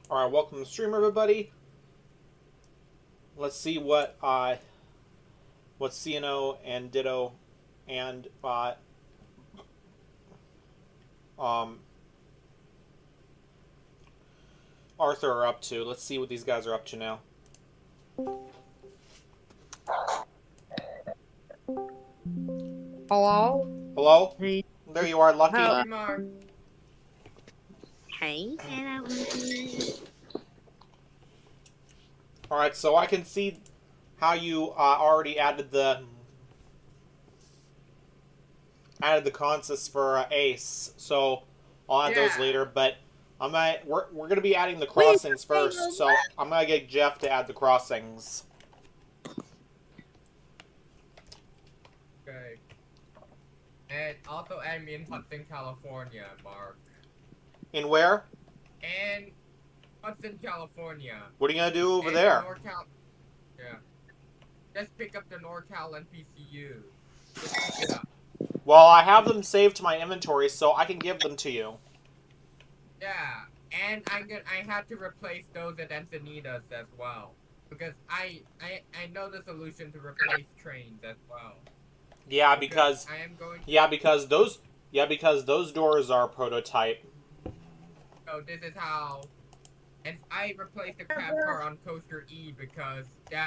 Alright, welcome to the stream, everybody. Let's see what CNO and Ditto and um Arthur are up to. Let's see what these guys are up to now. Hello? Hello? Hey. There you are, Lucky. Hello. Hey, Alright, so I can see how you already added the consists for Ace. So I'll add those later, but we're gonna be adding the crossings first, so I'm gonna get Jeff to add the crossings. Okay. And also add me in Hudson, California, Mark. In where? And Hudson, California. What are you gonna do over And there? Yeah. Just pick up the NorCal and PCU. Just pick it up. Well, I have them saved to my inventory, so I can give them to you. Yeah. And I had to replace those at Encinitas as well. Because I know the solution to replace trains as well. Yeah, because I am going because those doors are prototype. So this is how, and I replaced the cab car on Coaster E because they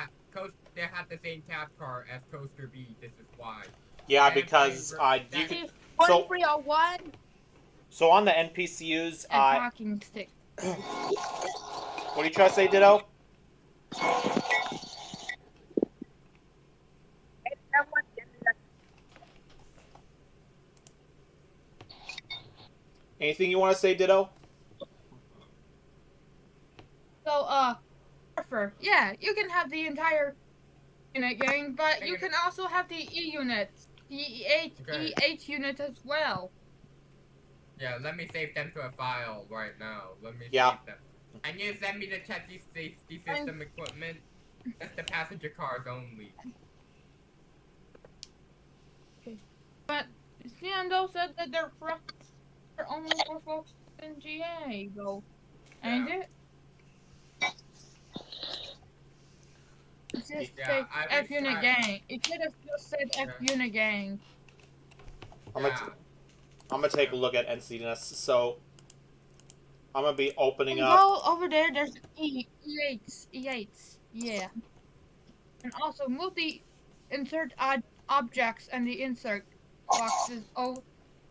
had the same cab car as Coaster B. This is why. Yeah, And because you can. So 1301. So on the NPCUs, A talking stick. what are you trying to say, Ditto? Anything you want to say, Ditto? So, Arthur, yeah, you can have the entire unit gang, but you can also have the E unit, the E8 unit as well. Yeah, let me save them to a file right now. Let me Yeah. save them. And you send me the chassis safety system equipment. That's the passenger cars only. But Ciando said that they're only for folks in GA, though. Ain't it? It just said F unit gang. It could have just said F unit gang. I'm gonna take a look at NCNS. So I'm gonna be opening up. Go over there. There's E8s. Yeah. And also move the insert objects and the insert boxes over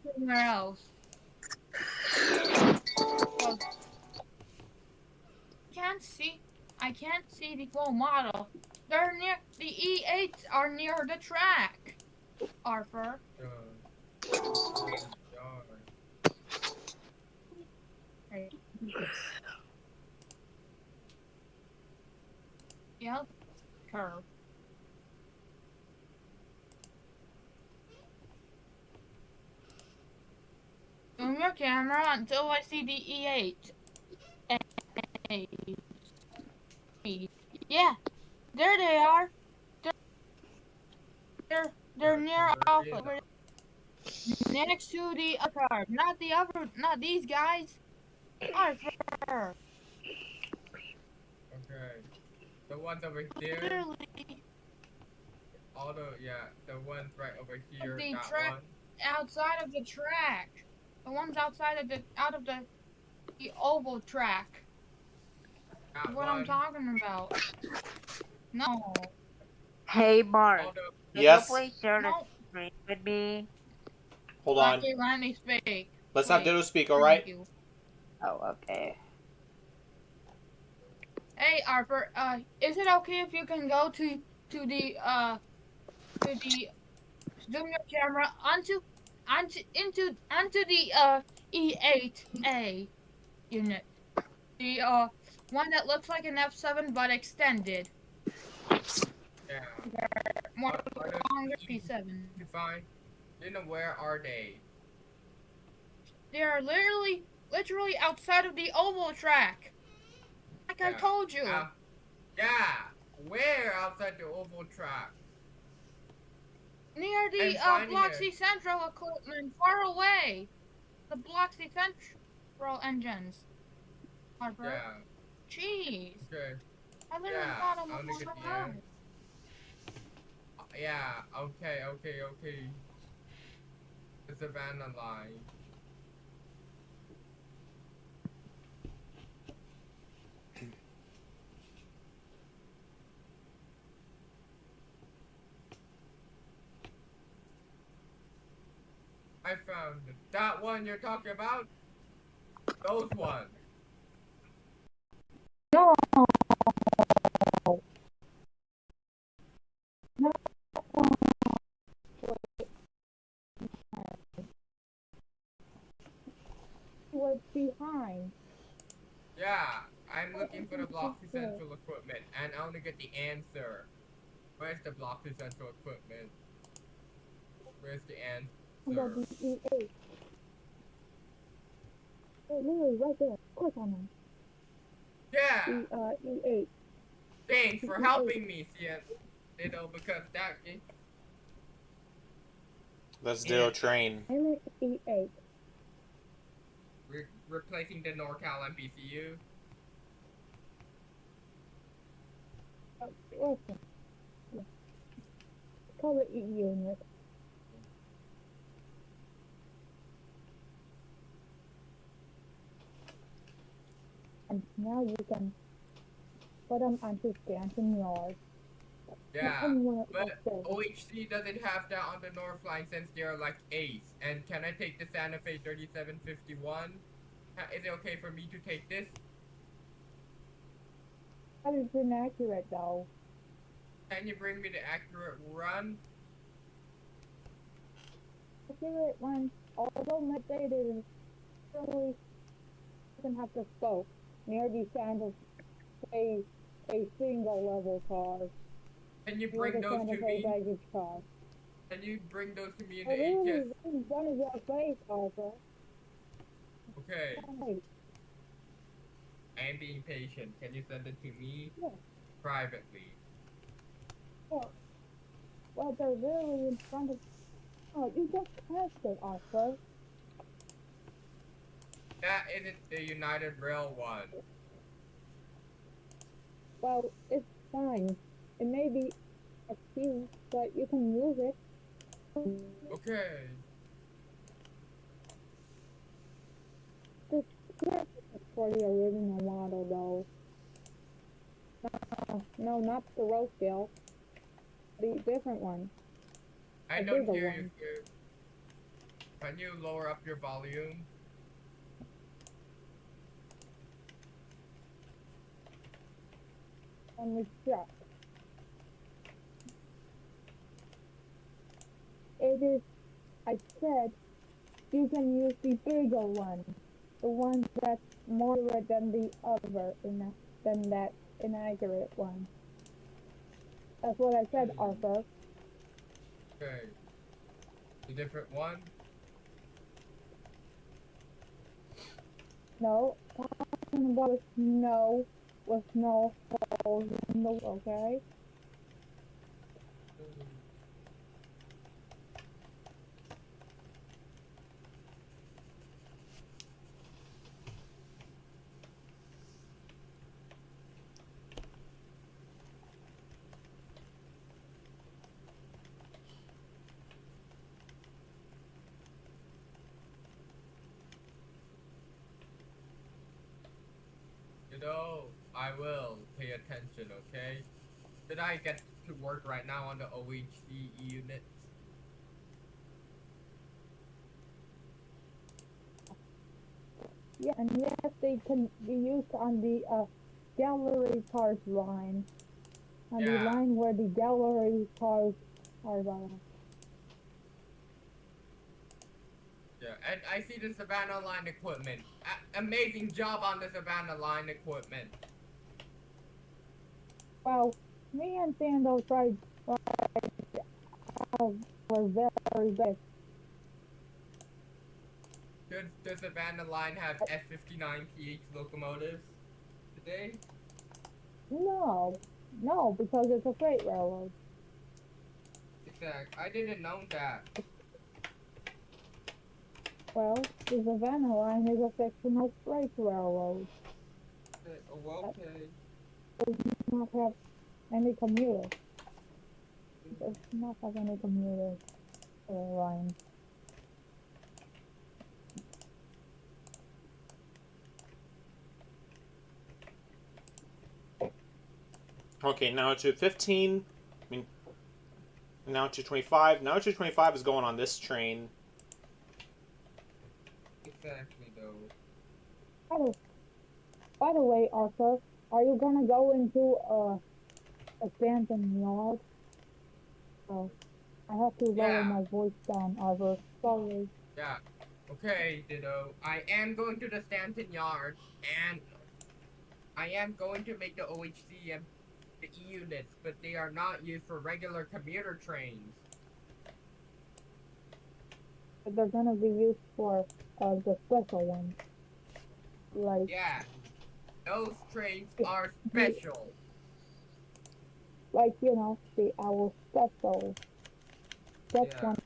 somewhere else. So, I can't see the full model. They're near the E8s are near the track. Arthur. Yep. Curve. Zoom your camera until I see the E8. Yeah, there they are. They're near Alpha. Next to the other car. Not these guys. Arthur. Okay. The ones over here. Literally. The ones right over here. The that track one. outside of the track. The ones outside of the the oval track. That What one. I'm talking about. No. Hey, Mark. Yes. Can you please share the No. screen with me? Hold on. Okay, let me speak. Let's have Ditto speak. All right. Oh, okay. Hey, Arthur. Is it okay if you can go to the zoom your camera onto the E8A unit, the one that looks like an F7 but extended. Yeah. More longer P7. You find. Where are they? They are literally outside of the oval track. Like I told you. Yeah. Where outside the oval track? Near the Bloxy Central equipment, far away. The Bloxy Central engines. Harper. Yeah. Jeez. Okay. I literally Yeah, thought I I was only get on the the air. road. Yeah, okay. The Savannah line. I found it. That one you're talking about? Those ones. No, no, was behind. Yeah, I'm looking for the block essential equipment, and I only get the answer. Where's the block essential equipment? Where's the answer? The E8. Literally right there. Click on them. Yeah! The E8. Thanks for helping me, Ditto, because that is Let's do a train. E8. replacing the NorCal MPCU. Listen. Call it E unit. And now you can put them onto Stanton Yard. Yeah, but OHC doesn't have that on the North line since they're like Ace. And can I take the Santa Fe 3751? Is it okay for me to take this? That is inaccurate though. Can you bring me the accurate run? Accurate one, although my data is really doesn't have to scope near the Santa Fe a single level car. Can you bring those Santa to Fe me? baggage car. Can you bring those to me in I the really ATS? in front of your face, Arthur. Okay, Hey, I am being patient. Can you send it to me yeah. privately? Well, they're really in front of. Oh, you just passed it, Arthur. That isn't the United Rail one. Well, it's fine. It may be a few, but you can use it. Okay. This script is for the original model, though. No, not the Rosedale. The different one. I The don't bigger hear you, one. sir. Can you lower up your volume? On the truck. It is, I said, you can use the bigger one. The one that's moderate than the other, than that inaccurate one. That's what I said, Arthur. Okay. The different one? No, talking about snow with no holes in the, okay? You know, I will pay attention, okay? Did I get to work right now on the OHC unit? Yeah, and yes, they can be used on the gallery cars line. On the Yeah. line where the gallery cars are going. Yeah, and I see the Savannah line equipment. Amazing job on the Savannah line equipment. Well, me and Sando tried were very bad. Does the Savannah line have F59PH locomotives today? No, because it's a freight railroad. Exact. I didn't know that. Well, the Savannah line is a fictional freight railroad. Oh, okay. Not have any commuter. Does not have any commuter line. Okay, now to 15. I mean, now to 25. Now to 25 is going on this train. Exactly, though. By the way, Arthur, are you gonna go into a abandoned yard? Oh, I have to lower Yeah. my voice down, Arthur. Sorry. Yeah. Okay, Ditto. I am going to the Stanton Yard, and I am going to make the OHC and the E units, but they are not used for regular commuter trains. But they're gonna be used for the special ones. Like, Yeah, those trains are the, special. like, the our special. That's Yeah. one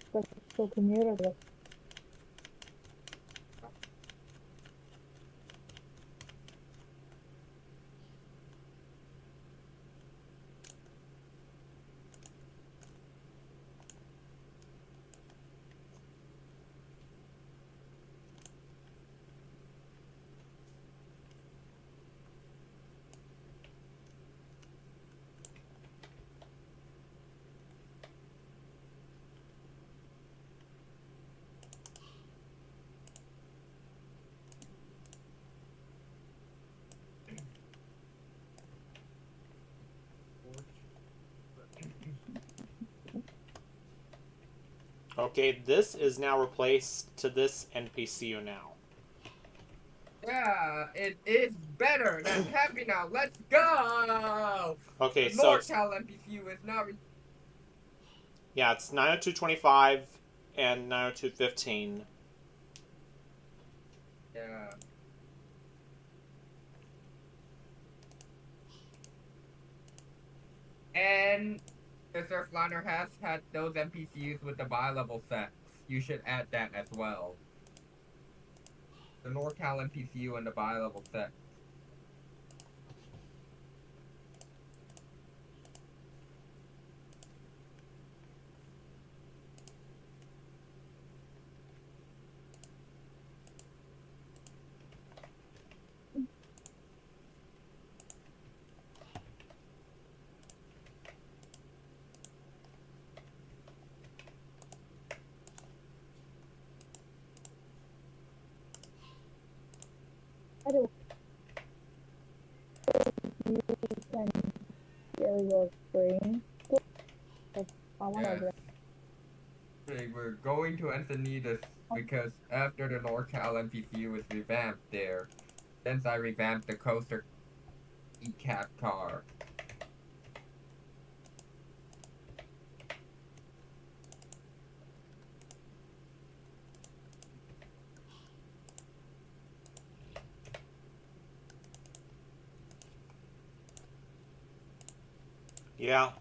special commuter. Okay, this is now replaced to this NPCU now. Yeah, it is better than Happy now. Let's go! Okay, The so it's, NorCal NPCU is now. yeah, it's 90225 and 90215. Yeah. And the Surfliner has had those NPCUs with the bi-level sets. You should add that as well. The NorCal NPCU and the bi-level set. I don't you can share your screen. I wanna Yes. We're going to Encinitas because after the NorCal NPCU was revamped there, since I revamped the coaster ECAP car. Yeah.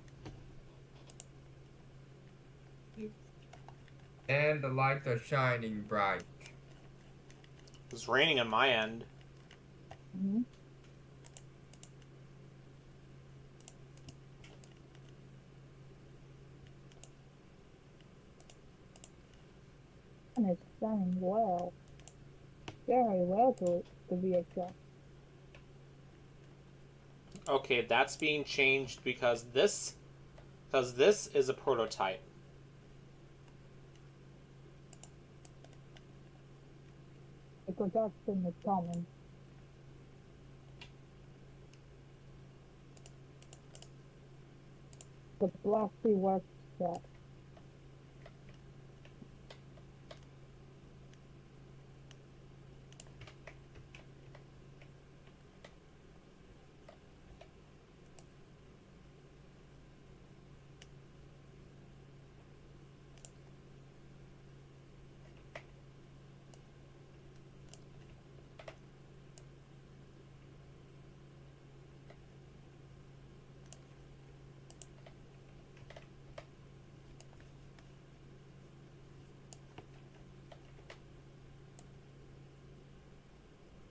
And the lights are shining bright. It's raining on my end. Mm-hmm. And it's done well. Very well to be exact. Okay, that's being changed because this is a prototype. The production is coming. The Black Sea Workshop.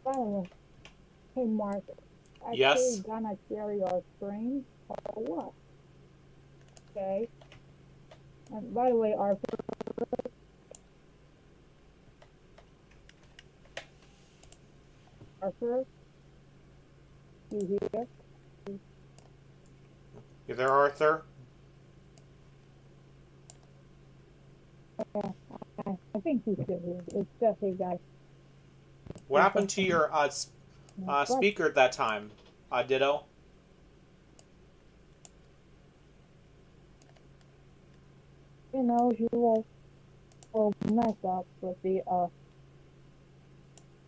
By the way, Hey, Mark. Yes? Actually gonna share your screen or what? Okay. And by the way, Arthur, you here? You there, Arthur? Yeah, I think he's still here. It's just a guy. What happened to your But speaker at that time, Ditto? you will mess up with the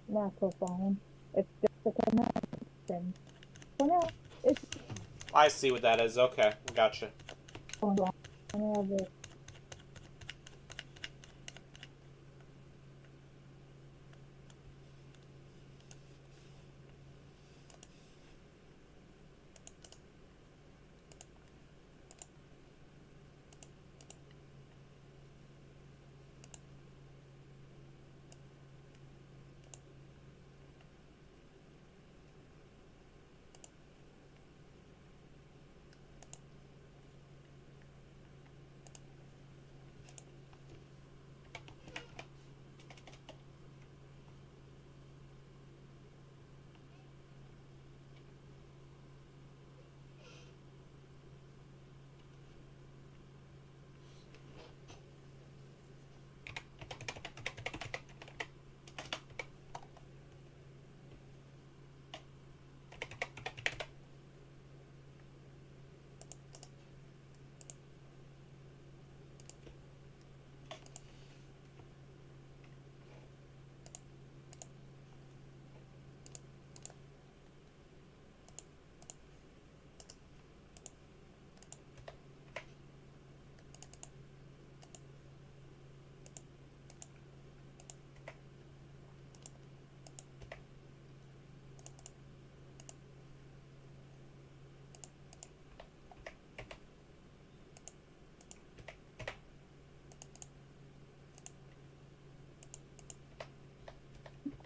microphone. It's just a connection. For now, it's I see what that is. Okay, gotcha. going on. Whenever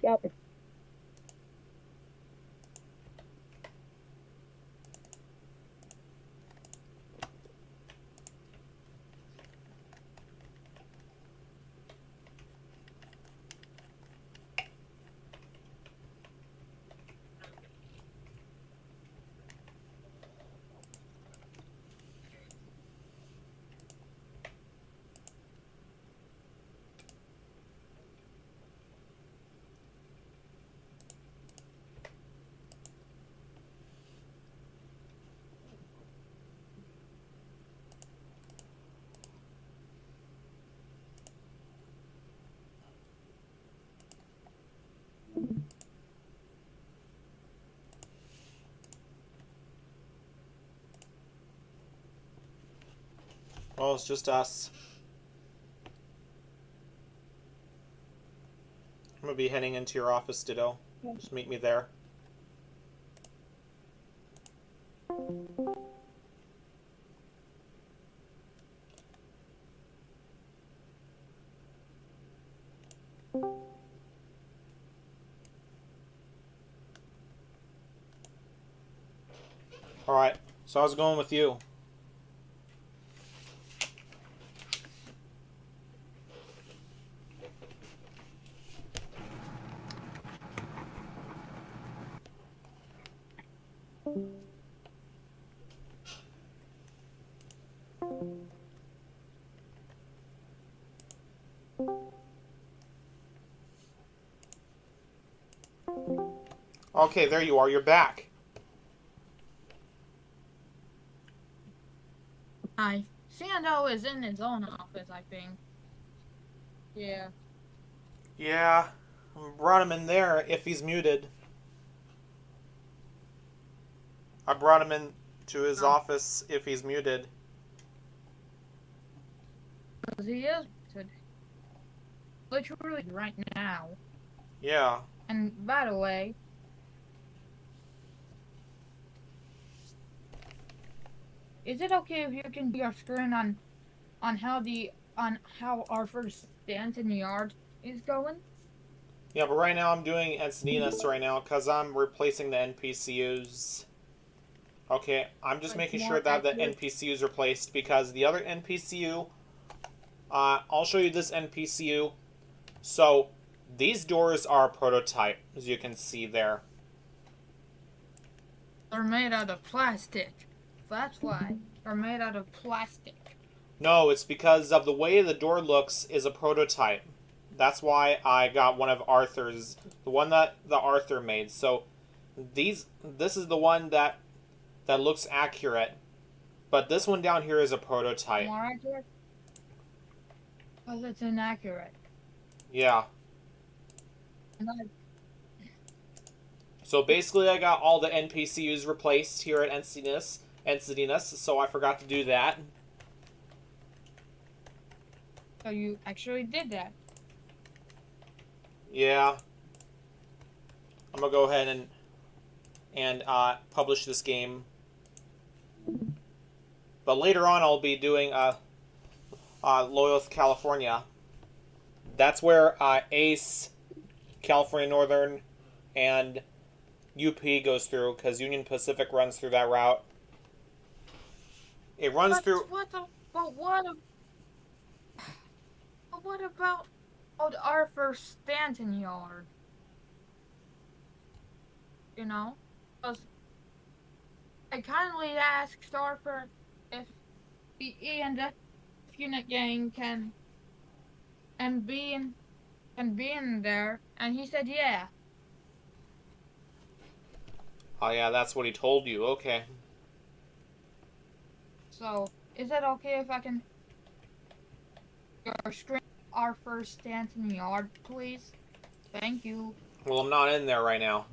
yep. Well, it's just us. I'm gonna be heading into your office, Ditto. Just meet me there. Alright, so how's it going with you? Okay, there you are. You're back. Hi. Sando is in his own office, I think. Yeah. Yeah, I brought him in there if he's muted. I brought him in to his office if he's muted. Because he is literally right now. Yeah. And by the way, is it okay if you can be our screen on how our first dance in the yard is going? Yeah, but right now I'm doing Encinitas right now because I'm replacing the NPCUs. Okay, I'm just Like making more sure that the accurate. NPCU is replaced because the other NPCU, I'll show you this NPCU. So, these doors are a prototype, as you can see there. They're made out of plastic. That's why. They're made out of plastic. No, it's because of the way the door looks is a prototype. That's why I got one of Arthur's, the one that the Arthur made. So, this is the one that looks accurate, but this one down here is a prototype. More accurate? Because it's inaccurate. Yeah. And I, So basically, I got all the NPCUs replaced here at Encinitas, so I forgot to do that. so you actually did that. Yeah. I'm gonna go ahead and publish this game. But later on, I'll be doing Loyalth, California. That's where Ace, California Northern, and UP goes through because Union Pacific runs through that route. It runs through. But what about old Arthur Stanton Yard? You know? Because I kindly asked Arthur if the E and F unit gang can be in there, and he said yeah. Oh yeah, that's what he told you. Okay. So is it okay if I can your screen Arthur Stanton Yard, please? Thank you. Well, I'm not in there right now.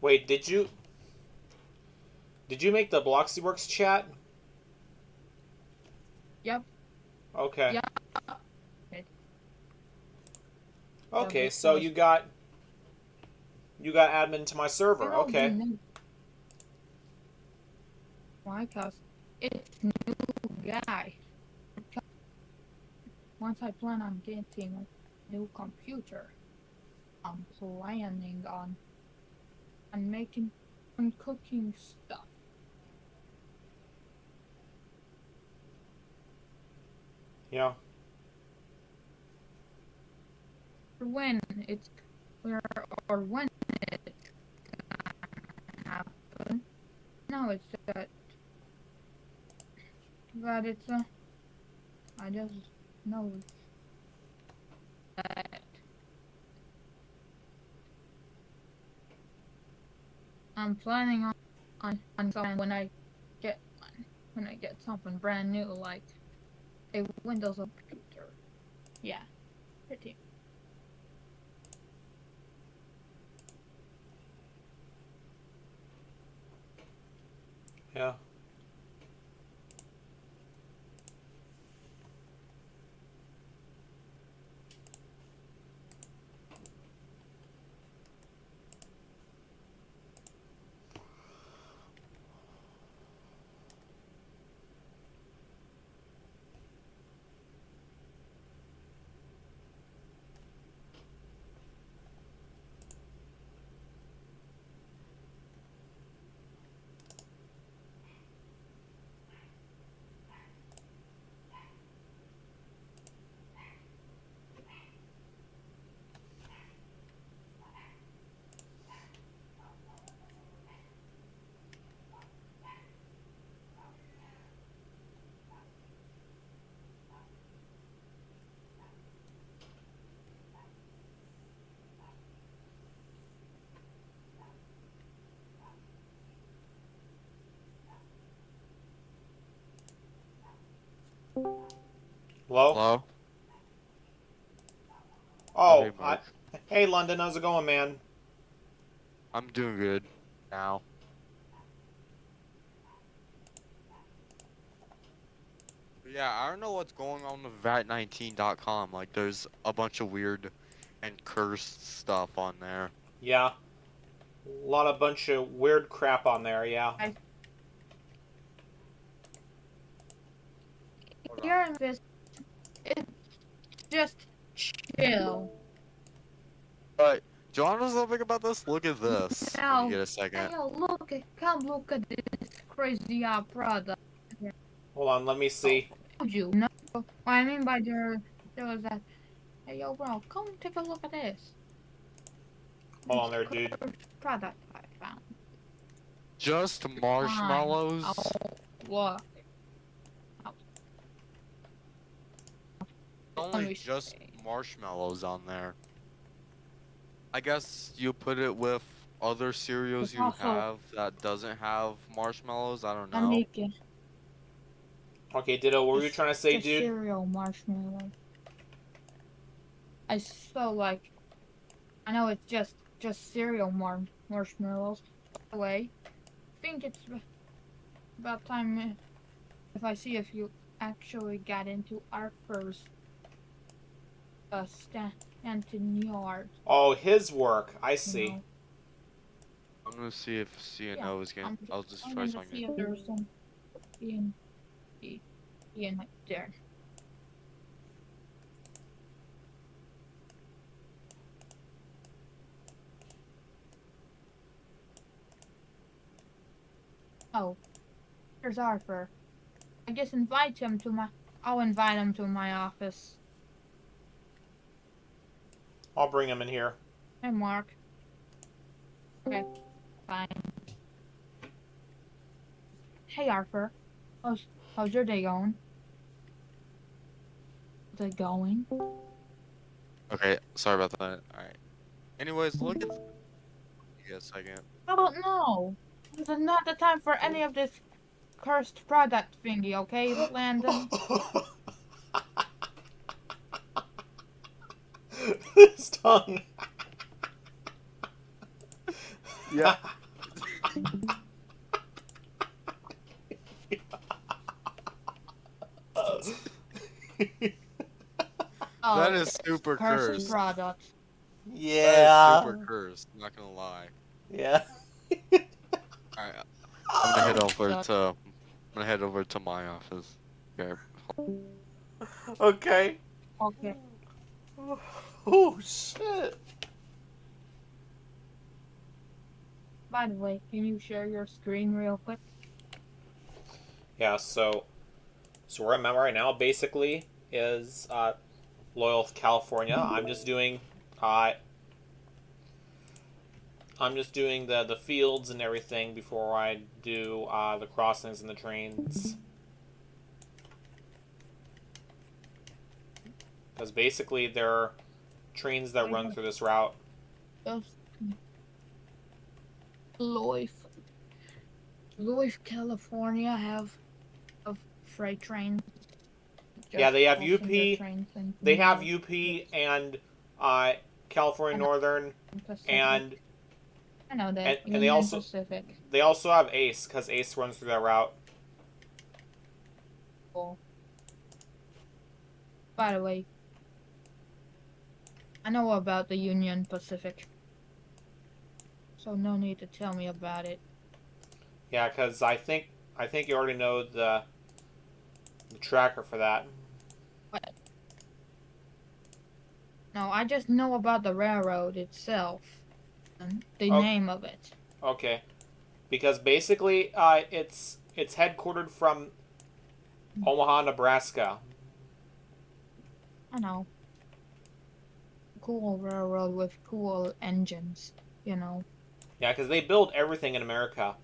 Wait, did you make the Bloxyworks chat? Yep. Okay. Yep. Okay, so you got admin to my server. It'll be Okay. new. Why? Cause it's new guy. Once I plan on getting a new computer, I'm planning on making and cooking stuff. Yeah. When it's or when it's gonna happen. No, it's that it's I just know that I'm planning on something get when I get something brand new like a Windows computer. Yeah, pretty. Yeah. Hello? Hello? Oh, Oh, hey, Mark. hey, London, how's it going, man? I'm doing good now. But yeah, I don't know what's going on with VAT19.com. Like, there's a bunch of weird and cursed stuff on there. Yeah. A lot of bunch of weird crap on there, yeah. Hold on. Here in this, it's just chill. But, do you want to know something about this? Look at this when Now, you get a hey second. yo, come look at this crazy product. Hold on, let me see. Told you, no. What I mean by there was that. Hey yo, bro, come take a look at this. Hold on there, dude. Product I found. Just marshmallows? What? Only just marshmallows on there. I guess you put it with other cereals you Also- have that doesn't have marshmallows. I don't I know. make it. Okay, Ditto, what were you trying to say, Just dude? cereal marshmallow. I so like. I know it's just cereal marshmallows. By the way, I think it's about time if I see if you actually got into our first Stanton yard. Oh, his work. I You see. know. I'm gonna see if CNO Yeah, is getting. I'll just I'm try going to something. see if there's some Ian there. Oh, there's Arthur. I guess invite him to my. I'll invite him to my office. I'll bring him in here. Hey, Mark. Okay, fine. Hey, Arthur. How's your day going? How's it going? Okay, sorry about that. Alright. Anyways, look at. Give a second. How about no? This is not the time for any of this cursed product thingy, okay, Landon? His tongue. Yeah. Oh, That is super cursed cursed. product. Yeah. That is super cursed. I'm not gonna lie. Yeah. Alright, I'm gonna head over to. I'm gonna head over to my office. Okay. Okay. Okay. Oh, shit. By the way, can you share your screen real quick? Yeah, so where I'm at right now basically is Loyal, California. I'm just doing the fields and everything before I do the crossings and the trains. Because basically there are trains that run through this route. Just Loif, California have freight trains. Yeah, they have passenger UP. trains and They have more UP and California Northern, Pacific. and I know that. and they also Pacific. they also have Ace because Ace runs through that route. Cool. By the way, I know about the Union Pacific, so no need to tell me about it. Yeah, because I think you already know the tracker for that. What? No, I just know about the railroad itself and the name of it. Okay, because basically it's headquartered from Omaha, Nebraska. I know. Cool railroad with cool engines, you know. Yeah, because they build everything in America.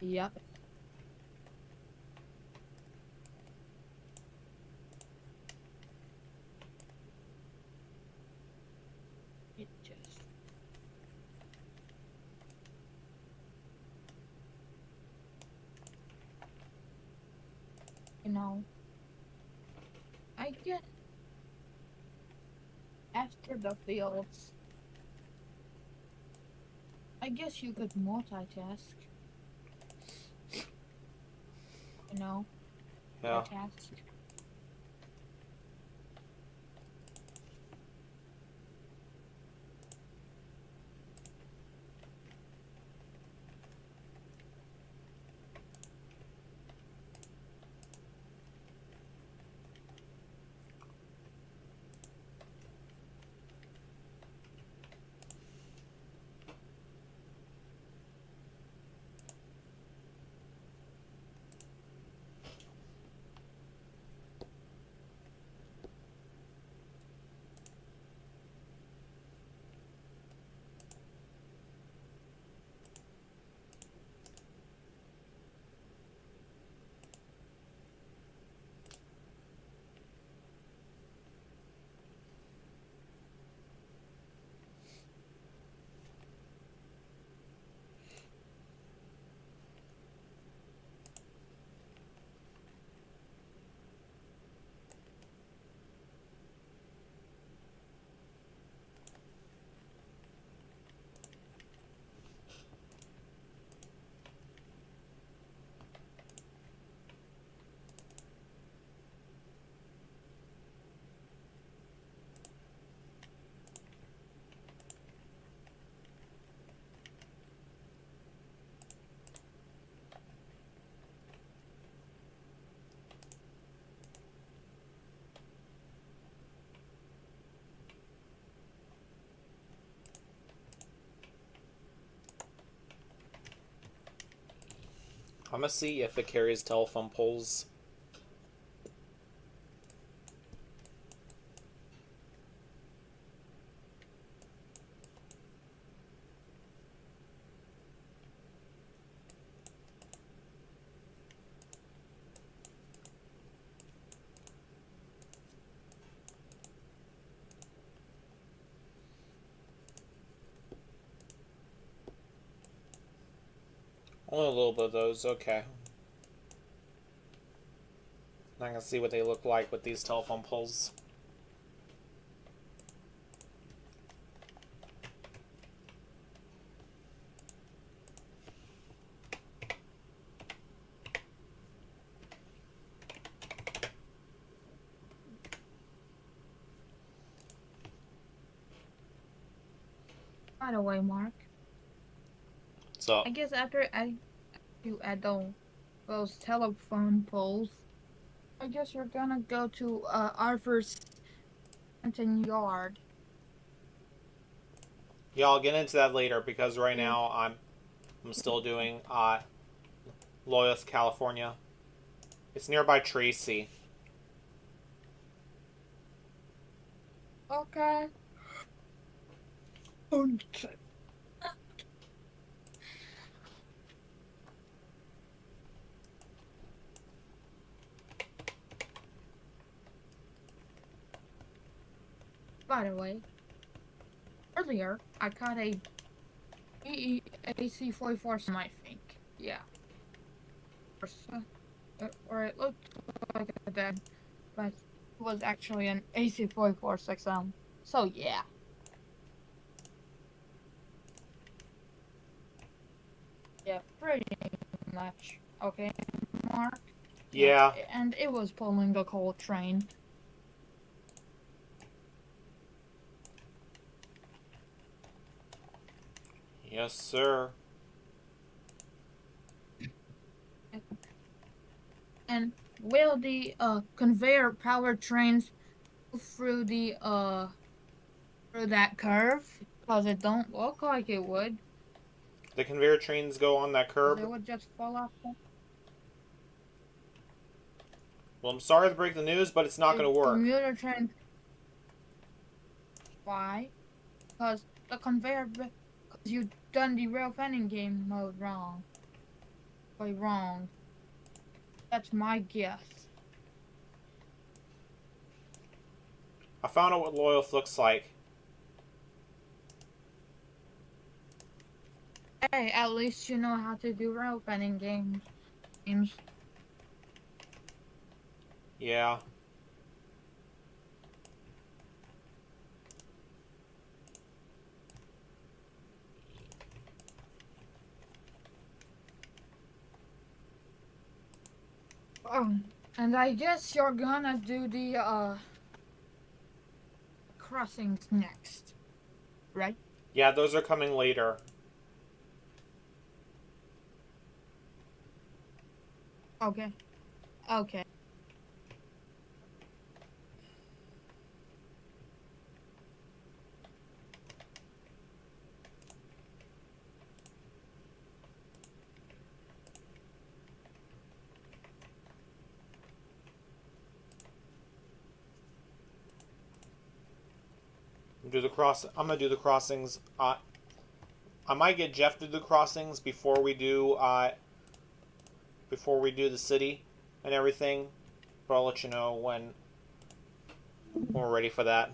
Yep. It just. know, I get after the fields. I guess you could multitask. You know, Yeah. multitask. I'm gonna see if it carries telephone poles. Only a little bit of those, okay. I can see what they look like with these telephone poles. By the way, Mark, So, I guess after you add those telephone poles, I guess you're gonna go to Arthur's Stanton Yard. yeah, I'll get into that later because right Yeah. now I'm still doing Loyalist, California. It's nearby Tracy. Okay. By the way, earlier I caught a AC-44, I think. Yeah. Or it looked like a dead, but it was actually an AC-44 6M. So yeah. Yeah, pretty much. Okay, Mark. Yeah. And it was pulling the coal train. Yes, sir. And will the conveyor powered trains go through the through that curve? Because it don't look like it would. The conveyor trains go on that 'Cause it curb. would just fall off. Well, I'm sorry to break the news, but it's not The going to work. commuter train. Why? Because the conveyor. Because you done the rail fanning game mode wrong. Way wrong. That's my guess. I found out what Loyalist looks like. Hey, at least you know how to do rail fanning games. Yeah. And I guess you're gonna do the crossings next, right? Yeah, those are coming later. Okay. Okay. I'm gonna do the crossings. I might get Jeff to do the crossings before we do the city and everything. But I'll let you know when we're ready for that.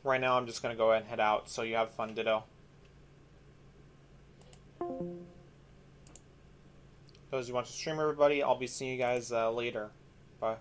Right now, I'm just gonna go ahead and head out. So you have fun, Ditto. Those who want to stream, everybody, I'll be seeing you guys later. Bye.